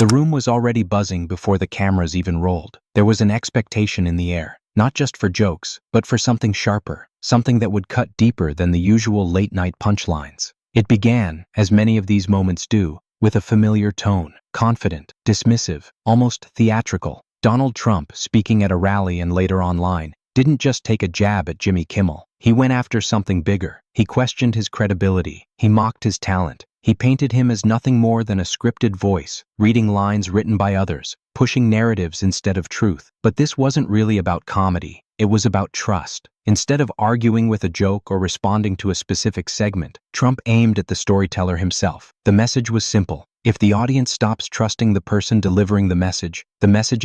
The room was already buzzing before the cameras even rolled. There was an expectation in the air, not just for jokes, but for something sharper, something that would cut deeper than the usual late-night punchlines. It began, as many of these moments do, with a familiar tone, confident, dismissive, almost theatrical. Donald Trump, speaking at a rally and later online, didn't just take a jab at Jimmy Kimmel. He went after something bigger. He questioned his credibility. He mocked his talent. He painted him as nothing more than a scripted voice, reading lines written by others, pushing narratives instead of truth. But this wasn't really about comedy. It was about trust. Instead of arguing with a joke or responding to a specific segment, Trump aimed at the storyteller himself. The message was simple. If the audience stops trusting the person delivering the message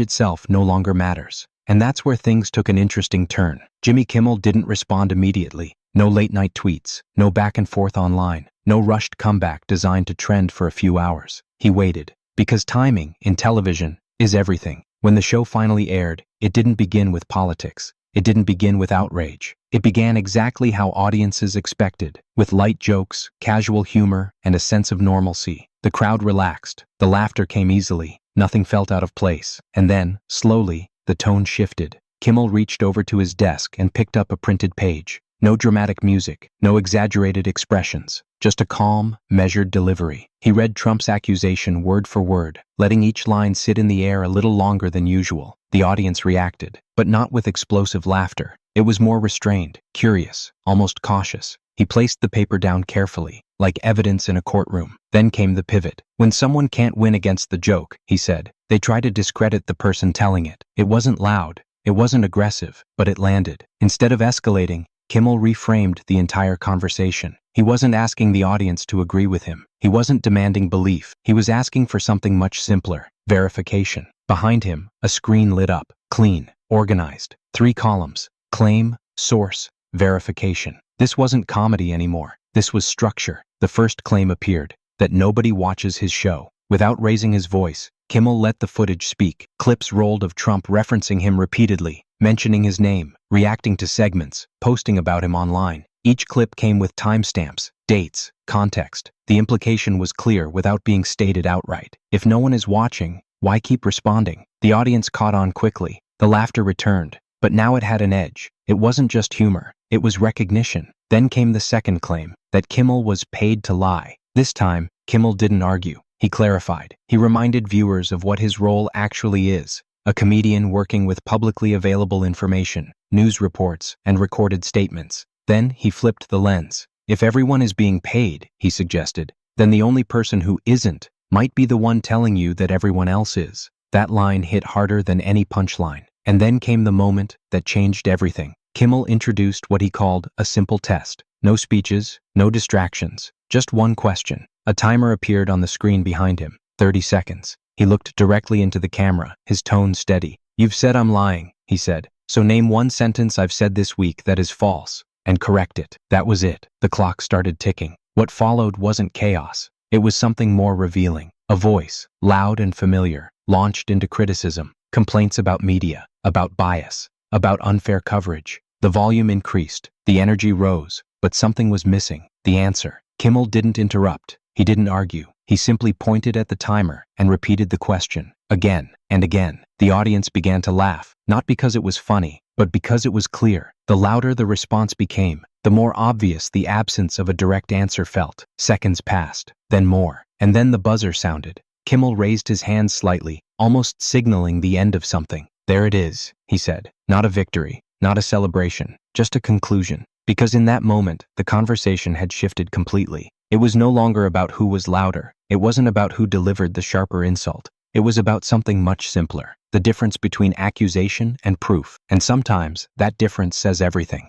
itself no longer matters. And that's where things took an interesting turn. Jimmy Kimmel didn't respond immediately. No late-night tweets, no back and forth online, no rushed comeback designed to trend for a few hours. He waited. Because timing, in television, is everything. When the show finally aired, it didn't begin with politics. It didn't begin with outrage. It began exactly how audiences expected, with light jokes, casual humor, and a sense of normalcy. The crowd relaxed. The laughter came easily. Nothing felt out of place. And then, slowly, the tone shifted. Kimmel reached over to his desk and picked up a printed page. No dramatic music, no exaggerated expressions, just a calm, measured delivery. He read Trump's accusation word for word, letting each line sit in the air a little longer than usual. The audience reacted, but not with explosive laughter. It was more restrained, curious, almost cautious. He placed the paper down carefully, like evidence in a courtroom. Then came the pivot. When someone can't win against the joke, he said, they try to discredit the person telling it. It wasn't loud, it wasn't aggressive, but it landed. Instead of escalating, Kimmel reframed the entire conversation. He wasn't asking the audience to agree with him. He wasn't demanding belief. He was asking for something much simpler: verification. Behind him, a screen lit up, clean, organized. 3 columns: claim, source, verification. This wasn't comedy anymore. This was structure. The first claim appeared: that nobody watches his show. Without raising his voice, Kimmel let the footage speak. Clips rolled of Trump referencing him repeatedly, mentioning his name, reacting to segments, posting about him online. Each clip came with timestamps, dates, context. The implication was clear without being stated outright. If no one is watching, why keep responding? The audience caught on quickly. The laughter returned, but now it had an edge. It wasn't just humor, it was recognition. Then came the second claim, that Kimmel was paid to lie. This time, Kimmel didn't argue. He clarified. He reminded viewers of what his role actually is: a comedian working with publicly available information, news reports, and recorded statements. Then he flipped the lens. If everyone is being paid, he suggested, then the only person who isn't might be the one telling you that everyone else is. That line hit harder than any punchline. And then came the moment that changed everything. Kimmel introduced what he called a simple test. No speeches, no distractions, just one question. A timer appeared on the screen behind him. 30 seconds. He looked directly into the camera, his tone steady. "You've said I'm lying," he said. "So name one sentence I've said this week that is false, and correct it." That was it. The clock started ticking. What followed wasn't chaos. It was something more revealing. A voice, loud and familiar, launched into criticism, complaints about media, about bias, about unfair coverage. The volume increased, the energy rose, but something was missing: the answer. Kimmel didn't interrupt. He didn't argue. He simply pointed at the timer and repeated the question, again and again. The audience began to laugh, not because it was funny, but because it was clear. The louder the response became, the more obvious the absence of a direct answer felt. Seconds passed, then more, and then the buzzer sounded. Kimmel raised his hand slightly, almost signaling the end of something. "There it is," he said. Not a victory, not a celebration, just a conclusion. Because in that moment, the conversation had shifted completely. It was no longer about who was louder. It wasn't about who delivered the sharper insult. It was about something much simpler: the difference between accusation and proof. And sometimes, that difference says everything.